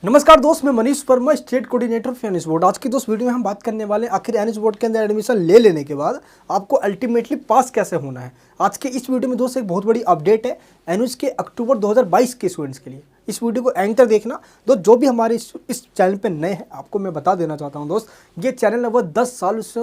नमस्कार दोस्त, मैं Manish Verma, state coordinator for NS board. आज की दोस्त वीडियो में हम बात करने वाले हैं आखिर एनएस बोर्ड के अंदर एडमिशन ले लेने के बाद आपको अल्टीमेटली पास कैसे होना है। आज के इस वीडियो में दोस्त एक बहुत बड़ी अपडेट है एनएस के अक्टूबर 2022 के स्टूडेंट्स के लिए। इस वीडियो को एंड तक देखना दोस्त। जो भी हमारे इस चैनल पर नए हैं, आपको मैं बता देना चाहता हूँ दोस्त, ये चैनल लगभग 10 साल से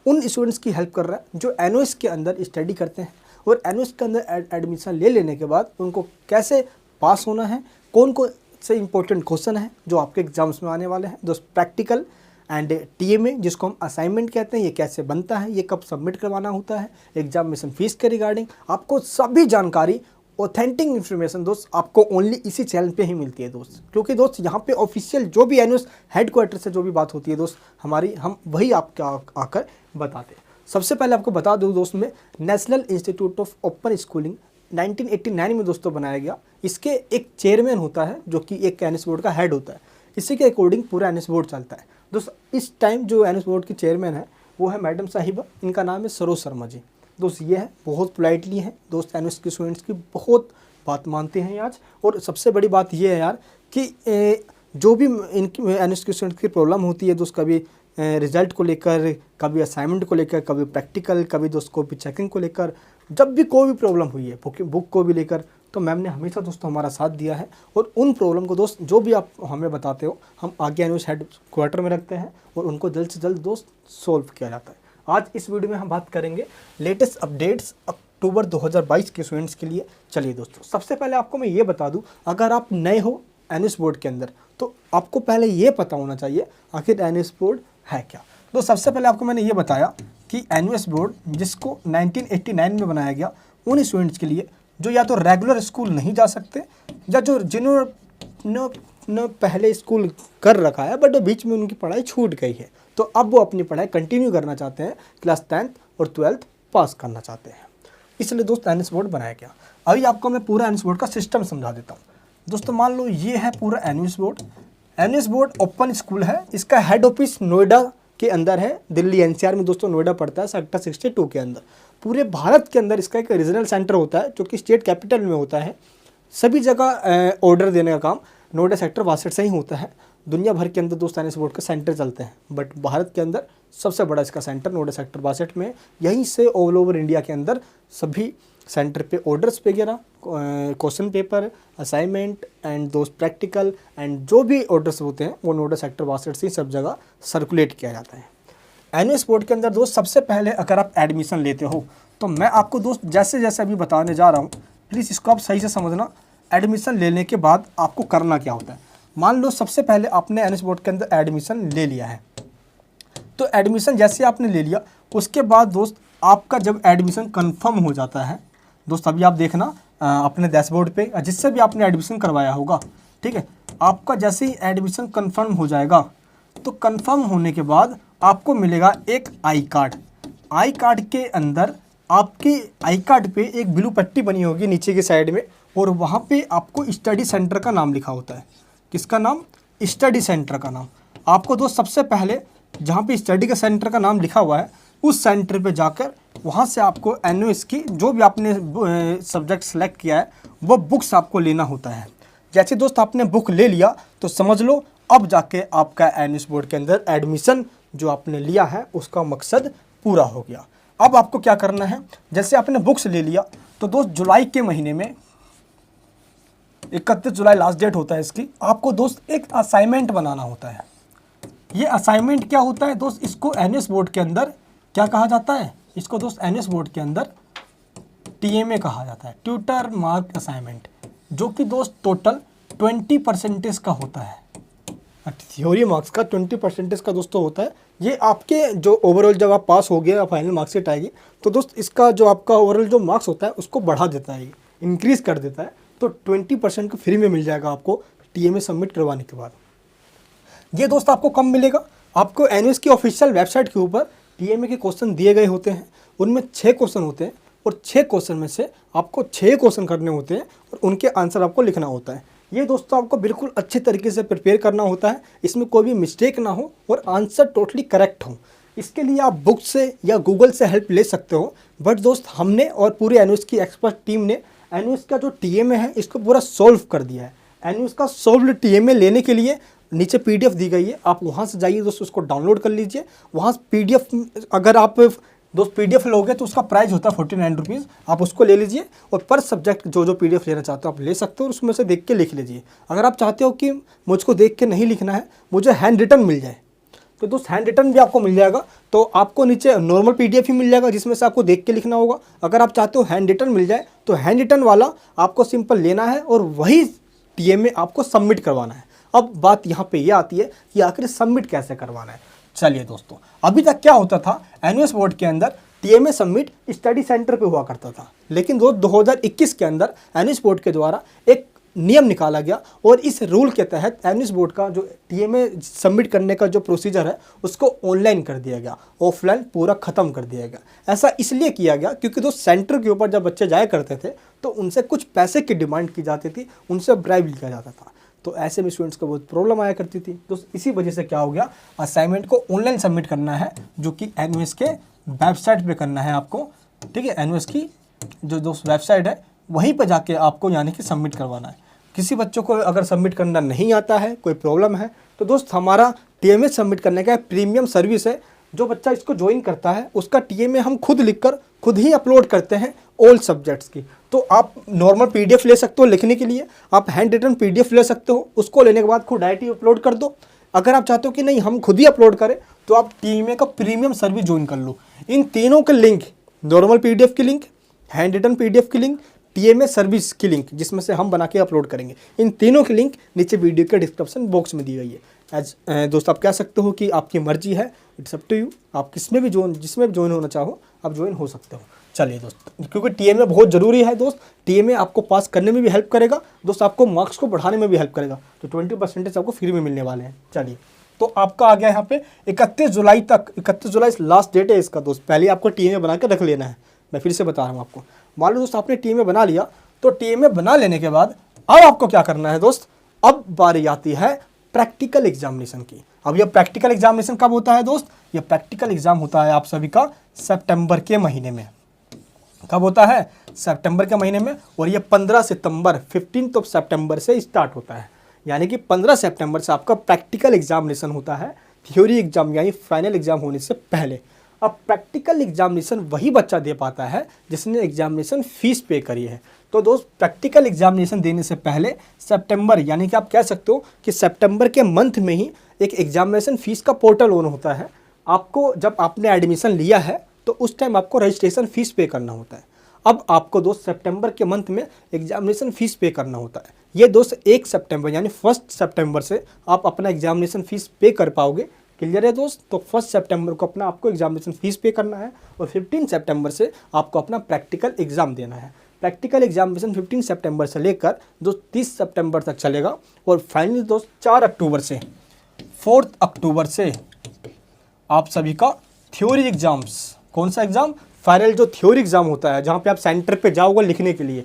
उन स्टूडेंट्स की हेल्प कर रहा है जो एनएस के अंदर स्टडी करते हैं और एनएस के अंदर एडमिशन ले लेने के बाद उनको कैसे पास होना है, कौन कौन से इंपॉर्टेंट क्वेश्चन है जो आपके एग्जाम्स में आने वाले हैं दोस्त। प्रैक्टिकल एंड टीएमए जिसको हम असाइनमेंट कहते हैं, ये कैसे बनता है, ये कब सबमिट करवाना होता है, एग्जामिनेशन फीस के रिगार्डिंग आपको सभी जानकारी, ऑथेंटिक इन्फॉर्मेशन दोस्त आपको ओनली इसी चैनल पे ही मिलती है दोस्त। क्योंकि दोस्त यहाँ पे ऑफिशियल जो भी एनएस हेडक्वार्टर से जो भी बात होती है दोस्त हमारी, हम वही आपके आकर बताते हैं। सबसे पहले आपको बता दूँ दोस्त, में national institute of open schooling 1989 में दोस्तों बनाया गया। इसके एक चेयरमैन होता है जो कि एक एनएस बोर्ड का हेड होता है। इसी के अकॉर्डिंग पूरा एनएस बोर्ड चलता है दोस्त। इस टाइम जो एनएस बोर्ड की चेयरमैन है वो है मैडम साहिबा, इनका नाम है सरोज शर्मा जी दोस्त। ये है बहुत पोलाइटली हैं दोस्त, एनएस के स्टूडेंट्स की बहुत बात मानते हैं आज। और सबसे बड़ी बात ये है यार कि जो भी इनकी एनएस के स्टूडेंट्स की प्रॉब्लम होती है दोस्त, कभी रिजल्ट को लेकर, कभी असाइनमेंट को लेकर, कभी प्रैक्टिकल, कभी दोस्त कॉपी चेकिंग को लेकर, जब भी कोई भी प्रॉब्लम हुई है बुक को भी लेकर, तो मैम ने हमेशा दोस्तों हमारा साथ दिया है। और उन प्रॉब्लम को दोस्त जो भी आप हमें बताते हो, हम आगे एनएस हेड क्वार्टर में रखते हैं और उनको जल्द से जल्द दोस्त सोल्व किया जाता है। आज इस वीडियो में हम बात करेंगे लेटेस्ट अपडेट्स अक्टूबर 2022 के स्टूडेंट्स के लिए। चलिए दोस्तों, सबसे पहले आपको मैं ये बता दूँ, अगर आप नए हो एनएस बोर्ड के अंदर तो आपको पहले ये पता होना चाहिए आखिर एनएस बोर्ड है क्या। तो सबसे पहले आपको मैंने ये बताया कि एनएस बोर्ड जिसको 1989 में बनाया गया, उन स्टूडेंट्स के लिए जो या तो रेगुलर स्कूल नहीं जा सकते या जो जिन्होंने पहले स्कूल कर रखा है बट बीच में उनकी पढ़ाई छूट गई है, तो अब वो अपनी पढ़ाई कंटिन्यू करना चाहते हैं, क्लास 10th और 12th पास करना चाहते हैं। इसलिए दोस्त एनएस बोर्ड बनाया गया। अभी आपको मैं पूरा एनएस बोर्ड का सिस्टम समझा देता हूँ दोस्तों। मान लो ये है पूरा NS board. NS board open school है, इसका हेड ऑफिस नोएडा के अंदर है, दिल्ली एनसीआर में दोस्तों नोएडा पड़ता है, सेक्टर 62 के अंदर। पूरे भारत के अंदर इसका एक रीजनल सेंटर होता है जो कि स्टेट कैपिटल में होता है। सभी जगह ऑर्डर देने का काम नोएडा सेक्टर 62 से ही होता है। दुनिया भर के अंदर दोस्तों एनएस बोर्ड के सेंटर चलते हैं, बट भारत के अंदर सबसे बड़ा इसका सेंटर नोएडा सेक्टर 62 में। यहीं से ऑल ओवर इंडिया के अंदर सभी सेंटर पे ऑर्डर्स वगैरह, क्वेश्चन पेपर, असाइनमेंट एंड दोस्त प्रैक्टिकल एंड जो भी ऑर्डर्स होते हैं वो नोएडा सेक्टर 62 से सब जगह सर्कुलेट किया जाता है। एनएस बोर्ड के अंदर दोस्त सबसे पहले अगर आप एडमिशन लेते हो तो मैं आपको दोस्त जैसे जैसे अभी बताने जा रहा हूँ, प्लीज़ इसको आप सही से समझना। एडमिशन लेने के बाद आपको करना क्या होता है। मान लो सबसे पहले आपने एनएस बोर्ड के अंदर एडमिशन ले लिया है, तो एडमिशन जैसे आपने ले लिया उसके बाद दोस्त आपका जब एडमिशन कन्फर्म हो जाता है दोस्त, अभी आप देखना अपने डैशबोर्ड पे जिससे भी आपने एडमिशन करवाया होगा, ठीक है, आपका जैसे ही एडमिशन कंफर्म हो जाएगा तो कंफर्म होने के बाद आपको मिलेगा एक आई कार्ड। आई कार्ड के अंदर आपके आई कार्ड पे एक ब्लू पट्टी बनी होगी नीचे की साइड में, और वहाँ पे आपको स्टडी सेंटर का नाम लिखा होता है। किसका नाम? स्टडी सेंटर का नाम। आपको दोस्त सबसे पहले जहाँ पे स्टडी का सेंटर का नाम लिखा हुआ है उस सेंटर पे जाकर वहाँ से आपको एनएस की जो भी आपने सब्जेक्ट सेलेक्ट किया है वो बुक्स आपको लेना होता है। जैसे दोस्त आपने बुक ले लिया तो समझ लो अब जाके आपका एनएस बोर्ड के अंदर एडमिशन जो आपने लिया है उसका मकसद पूरा हो गया। अब आपको क्या करना है, जैसे आपने बुक्स ले लिया तो दोस्त जुलाई के महीने में 31 जुलाई लास्ट डेट होता है इसकी, आपको दोस्त एक असाइनमेंट बनाना होता है। ये असाइनमेंट क्या होता है दोस्त, इसको एनएस बोर्ड के अंदर क्या कहा जाता है, इसको दोस्त एनएस बोर्ड के अंदर टीएमए कहा जाता है, ट्यूटर मार्क असाइनमेंट, जो कि दोस्त टोटल 20% का होता है। थ्योरी मार्क्स का 20% का दोस्तों होता है। ये आपके जो ओवरऑल जब आप पास हो गए फाइनल मार्क्सशीट आएगी तो दोस्त इसका जो आपका ओवरऑल जो मार्क्स होता है उसको बढ़ा देता है, इंक्रीज़ कर देता है। तो 20% का फ्री में मिल जाएगा आपको टीएमए सबमिट करवाने के बाद। ये दोस्त आपको कब मिलेगा, आपको एनएस की ऑफिशियल वेबसाइट के ऊपर टीएमए के क्वेश्चन दिए गए होते हैं। उनमें 6 क्वेश्चन होते हैं और 6 क्वेश्चन में से आपको 6 क्वेश्चन करने होते हैं और उनके आंसर आपको लिखना होता है। ये दोस्तों आपको बिल्कुल अच्छे तरीके से प्रिपेयर करना होता है, इसमें कोई भी मिस्टेक ना हो और आंसर टोटली करेक्ट हो। इसके लिए आप बुक से या गूगल से हेल्प ले सकते हो, बट दोस्त हमने और पूरे एनएस की एक्सपर्ट टीम ने एनएस का जो टीएमए है इसको पूरा सॉल्व कर दिया है। एनयूएस का सॉल्व्ड टीएमए लेने के लिए नीचे पीडीएफ दी गई है, आप वहाँ से जाइए दोस्त, उसको डाउनलोड कर लीजिए। वहाँ पीडीएफ, अगर आप दोस्त पीडीएफ लोगे तो उसका प्राइस होता है 49 रुपीज़, आप उसको ले लीजिए और पर सब्जेक्ट जो पीडीएफ लेना चाहते हो आप ले सकते हो और उसमें से देख के लिख लीजिए। अगर आप चाहते हो कि मुझको देख के नहीं लिखना है, मुझे हैंड रिटन मिल जाए, तो दोस्त हैंड रिटन भी आपको मिल जाएगा। तो आपको नीचे नॉर्मल पीडीएफ ही मिल जाएगा जिसमें से आपको देख के लिखना होगा। अगर आप चाहते हो हैंड रिटन मिल जाए तो हैंड रिटन वाला आपको सिंपल लेना है और वही टीएमए आपको सबमिट करवाना है। अब बात यहाँ पे ये आती है कि आखिर सबमिट कैसे करवाना है। चलिए दोस्तों, अभी तक क्या होता था, एनयूएस बोर्ड के अंदर टीएमए सबमिट स्टडी सेंटर पे हुआ करता था, लेकिन 2021 के अंदर एनयूएस बोर्ड के द्वारा एक नियम निकाला गया और इस रूल के तहत एनयूएस बोर्ड का जो टीएमए सबमिट करने का जो प्रोसीजर है उसको ऑनलाइन कर दिया गया, ऑफलाइन पूरा ख़त्म कर दिया गया। ऐसा इसलिए किया गया क्योंकि दोस्त सेंटर के ऊपर जब बच्चे जाया करते थे तो उनसे कुछ पैसे की डिमांड की जाती थी, उनसे ब्राइब लिया जाता था, तो ऐसे में स्टूडेंट्स को बहुत प्रॉब्लम आया करती थी। तो इसी वजह से क्या हो गया, असाइनमेंट को ऑनलाइन सबमिट करना है जो कि एनयूएस के वेबसाइट पे करना है आपको, ठीक है। एनयूएस की जो दोस्त वेबसाइट है वहीं पर जाके आपको यानी कि सबमिट करवाना है। किसी बच्चों को अगर सबमिट करना नहीं आता है, कोई प्रॉब्लम है, तो दोस्त हमारा टीएमए सबमिट करने का प्रीमियम सर्विस है। जो बच्चा इसको ज्वाइन करता है उसका टीएमए हम खुद लिखकर खुद ही अपलोड करते हैं ऑल सब्जेक्ट्स की। तो आप नॉर्मल पीडीएफ ले सकते हो लिखने के लिए, आप हैंड रिटन पीडीएफ ले सकते हो, उसको लेने के बाद खुद डायरेक्ट ही अपलोड कर दो। अगर आप चाहते हो कि नहीं हम खुद ही अपलोड करें तो आप टीएमए का प्रीमियम सर्विस ज्वाइन कर लो। इन तीनों के लिंक, नॉर्मल पीडीएफ की लिंक, हैंड रिटन पीडीएफ की लिंक, टीएमए सर्विस की लिंक जिसमें से हम बना के अपलोड करेंगे, इन तीनों की लिंक नीचे वीडियो के डिस्क्रिप्शन बॉक्स में दी गई है। दोस्त आप कह सकते हो कि आपकी मर्जी है, इट्स अप टू यू, आप जिसमें भी ज्वाइन होना चाहो आप ज्वाइन हो सकते हो। चलिए दोस्त, क्योंकि टीएमए बहुत ज़रूरी है दोस्त, टीएमए आपको पास करने में भी हेल्प करेगा दोस्त, आपको मार्क्स को बढ़ाने में भी हेल्प करेगा, तो 20% आपको फ्री में मिलने वाले हैं। चलिए, तो आपका आ गया यहाँ पे 31 जुलाई तक, 31 जुलाई लास्ट डेट है इसका दोस्त, पहले आपको टीएमए बना के रख लेना है। मैं फिर से बता रहा हूँ आपको, मान लो दोस्त आपने टीएमए बना लिया, तो टीएमए बना लेने के बाद अब आपको क्या करना है दोस्त, अब बारी आती है प्रैक्टिकल एग्जामिनेशन की। अब यह प्रैक्टिकल एग्जामिनेशन कब होता है दोस्त, यह प्रैक्टिकल एग्जाम होता है आप सभी का सितंबर के महीने में। कब होता है, सितंबर के महीने में, और ये 15 सितंबर 15 सितंबर से स्टार्ट होता है, यानी कि 15 सितंबर से आपका प्रैक्टिकल एग्जामिनेशन होता है, थ्योरी एग्जाम यानी फाइनल एग्जाम होने से पहले। अब प्रैक्टिकल एग्जामिनेशन वही बच्चा दे पाता है जिसने एग्जामिनेशन फीस पे करी है। तो दोस्त प्रैक्टिकल एग्जामिनेशन देने से पहले सितंबर, यानी कि आप कह सकते हो कि सितंबर के मंथ में ही एक एग्जामिनेशन फीस का पोर्टल ऑन होता है। आपको जब आपने एडमिशन लिया है तो उस टाइम आपको रजिस्ट्रेशन फीस पे करना होता है। अब आपको दोस्त सितंबर के मंथ में एग्जामिनेशन फ़ीस पे करना होता है। ये दोस्त 1 सितंबर यानी 1 सितंबर से आप अपना एग्जामिनेशन फ़ीस पे कर पाओगे। क्लियर है दोस्त? तो 1 सितंबर को अपना आपको एग्जामिनेशन फ़ीस पे करना है और 15 सितंबर से आपको अपना प्रैक्टिकल एग्ज़ाम देना है। प्रैक्टिकल एग्जामिनेशन 15 सितंबर से लेकर दोस्त 30 सितंबर तक चलेगा और फाइनली दोस्त 4 अक्टूबर से आप सभी का थ्योरी एग्ज़ाम्स, कौन सा एग्ज़ाम, फाइनल जो थ्योरी एग्ज़ाम होता है जहाँ पे आप सेंटर पे जाओगे लिखने के लिए,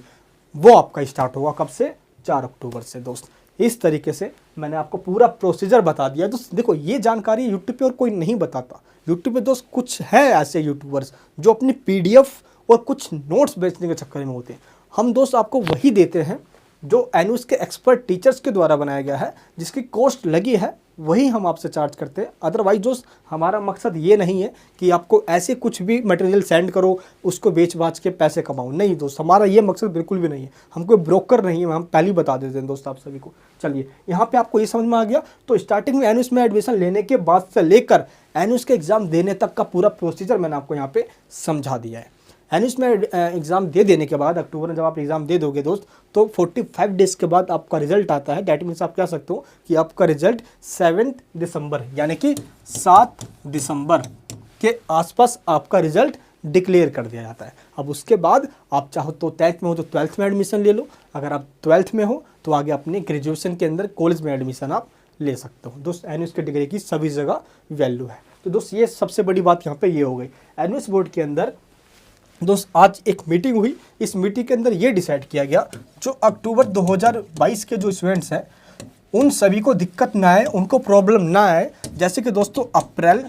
वो आपका स्टार्ट होगा कब से, 4 अक्टूबर से। दोस्त इस तरीके से मैंने आपको पूरा प्रोसीजर बता दिया। दोस्त देखो ये जानकारी यूट्यूब पे और कोई नहीं बताता। यूट्यूब पे दोस्त कुछ है ऐसे यूट्यूबर्स जो अपनी PDF और कुछ नोट्स बेचने के चक्कर में होते हैं। हम दोस्त आपको वही देते हैं जो एनयूएस के एक्सपर्ट टीचर्स के द्वारा बनाया गया है, जिसकी कॉस्ट लगी है वही हम आपसे चार्ज करते हैं। अदरवाइज दोस्त हमारा मकसद ये नहीं है कि आपको ऐसे कुछ भी मटेरियल सेंड करो उसको बेच बाच के पैसे कमाओ। नहीं दोस्त, हमारा ये मकसद बिल्कुल भी नहीं है। हम कोई ब्रोकर नहीं है, हम पहले ही बता देते हैं दोस्त आप सभी को। चलिए यहाँ पे आपको ये समझ में आ गया। तो स्टार्टिंग में एनयूएस में एडमिशन लेने के बाद से लेकर एनयूएस के एग्ज़ाम देने तक का पूरा प्रोसीजर मैंने आपको यहाँ पे समझा दिया है। एनयूएस में एग्ज़ाम दे देने के बाद अक्टूबर में जब आप एग्ज़ाम दे दोगे दोस्त, तो 45 डेज़ के बाद आपका रिजल्ट आता है। डैट मीन्स आप कह सकते हो कि आपका रिजल्ट 7 दिसंबर यानी कि 7 दिसंबर के आसपास आपका रिजल्ट डिक्लेयर कर दिया जाता है। अब उसके बाद आप चाहो तो 10th में हो तो 12th में एडमिशन ले लो, अगर आप 12th में हो तो आगे अपने ग्रेजुएशन के अंदर कॉलेज में एडमिशन आप ले सकते हो। दोस्त एनयूएस की डिग्री की सभी जगह वैल्यू है। तो दोस्त ये सबसे बड़ी बात यहाँ पर ये हो गई। एनयूएस बोर्ड के अंदर दोस्त आज एक मीटिंग हुई। इस मीटिंग के अंदर ये डिसाइड किया गया जो अक्टूबर 2022 के जो स्टूडेंट्स हैं उन सभी को दिक्कत ना आए, उनको प्रॉब्लम ना आए। जैसे कि दोस्तों अप्रैल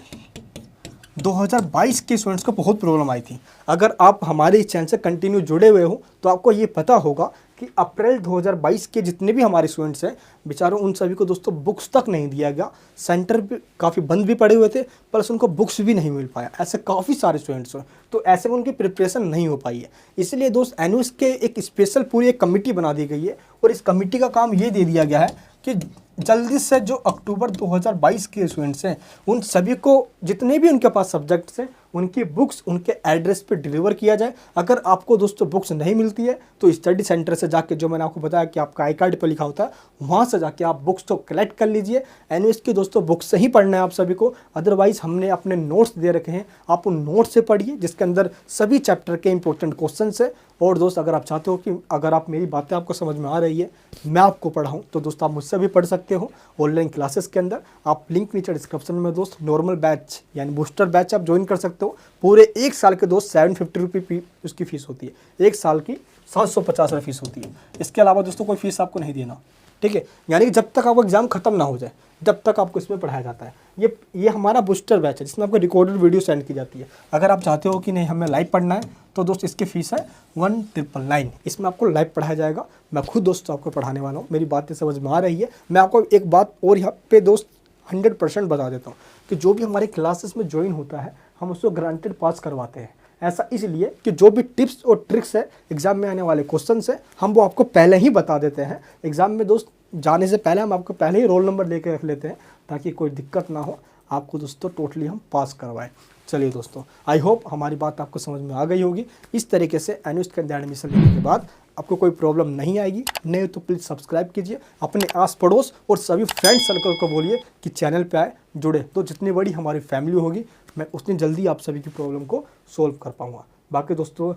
2022 के स्टूडेंट्स को बहुत प्रॉब्लम आई थी। अगर आप हमारे इस चैनल से कंटिन्यू जुड़े हुए हो तो आपको ये पता होगा कि अप्रैल 2022 के जितने भी हमारे स्टूडेंट्स हैं बेचारों, उन सभी को दोस्तों बुक्स तक नहीं दिया गया। सेंटर भी काफ़ी बंद भी पड़े हुए थे, प्लस उनको बुक्स भी नहीं मिल पाया। ऐसे काफ़ी सारे स्टूडेंट्स हैं, तो ऐसे में उनकी प्रिपरेशन नहीं हो पाई है। इसलिए दोस्त एनुस के एक स्पेशल पूरी एक कमेटी बना दी गई है, और इस कमेटी का काम ये दे दिया गया है कि जल्दी से जो अक्टूबर 2022 के स्टूडेंट्स हैं उन सभी को जितने भी उनके पास सब्जेक्ट्स हैं उनकी बुक्स उनके एड्रेस पे डिलीवर किया जाए। अगर आपको दोस्तों बुक्स नहीं मिलती है तो स्टडी सेंटर से जाके, जो मैंने आपको बताया कि आपका आई कार्ड पे लिखा होता है, वहाँ से जाके आप बुक्स तो कलेक्ट कर लीजिए। एनुस की दोस्तों बुक्स से ही पढ़ना है आप सभी को, अदरवाइज़ हमने अपने नोट्स दे रखे हैं, आप उन नोट्स से पढ़िए जिसके अंदर सभी चैप्टर के इंपॉर्टेंट क्वेश्चन है। और दोस्त अगर आप चाहते हो कि अगर आप मेरी बातें आपको समझ में आ रही है, मैं आपको पढ़ाऊँ, तो दोस्त आप मुझसे भी पढ़ सकते हो ऑनलाइन क्लासेस के अंदर। आप लिंक नीचे डिस्क्रिप्शन में दोस्त नॉर्मल बैच यानी बूस्टर बैच आप ज्वाइन कर सकते हो। पूरे एक साल के दोस्त 750 रुपये उसकी फ़ीस होती है, एक साल की 750 रुपये फीस होती है। इसके अलावा दोस्तों कोई फीस आपको नहीं देना, ठीक है। यानी कि जब तक आपका एग्जाम खत्म ना हो जाए जब तक आपको इसमें पढ़ाया जाता है। ये हमारा बूस्टर बैच है जिसमें आपको रिकॉर्डेड वीडियो सेंड की जाती है। अगर आप चाहते हो कि नहीं हमें लाइव पढ़ना है तो दोस्त इसकी फ़ीस है 1999। इसमें आपको लाइव पढ़ाया जाएगा। मैं खुद दोस्तों आपको पढ़ाने वाला हूँ, मेरी बातें समझ में आ रही है। मैं आपको एक बात और यहाँ पे दोस्त 100% बता देता हूँ कि जो भी हमारे क्लासेस में ज्वाइन होता है हम उसको ग्रांटेड पास करवाते हैं। ऐसा इसलिए कि जो भी टिप्स और ट्रिक्स है एग्जाम में आने वाले क्वेश्चन है हम वो आपको पहले ही बता देते हैं। एग्जाम में दोस्त जाने से पहले हम आपको पहले ही रोल नंबर लेके रख लेते हैं ताकि कोई दिक्कत ना हो, आपको दोस्तों टोटली हम पास करवाएं। चलिए दोस्तों, आई होप हमारी बात आपको समझ में आ गई होगी। इस तरीके से एनुस के अंदर एडमिशन लेने के बाद आपको कोई प्रॉब्लम नहीं आएगी। नहीं तो प्लीज़ सब्सक्राइब कीजिए, अपने आस पड़ोस और सभी फ्रेंड सर्कल को बोलिए कि चैनल पे आए, जुड़े, तो जितनी बड़ी हमारी फैमिली होगी मैं उतनी जल्दी आप सभी की प्रॉब्लम को सोल्व कर पाऊँगा। बाकी दोस्तों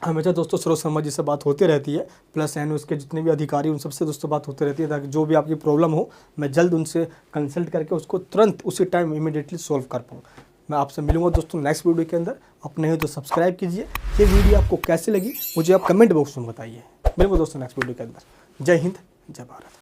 हमेशा दोस्तों सरोज शर्मा जी से बात होती रहती है, प्लस एनुस के जितने भी अधिकारी उन सबसे दोस्तों बात होती रहती है, ताकि जो भी आपकी प्रॉब्लम हो मैं जल्द उनसे कंसल्ट करके उसको तुरंत उसी टाइम इमीडिएटली सोल्व कर पाऊँ। मैं आपसे मिलूंगा दोस्तों नेक्स्ट वीडियो के अंदर। अपने हो तो सब्सक्राइब कीजिए। ये वीडियो आपको कैसी लगी मुझे आप कमेंट बॉक्स में बताइए। मिलूंगा दोस्तों नेक्स्ट वीडियो के अंदर। जय हिंद, जय भारत।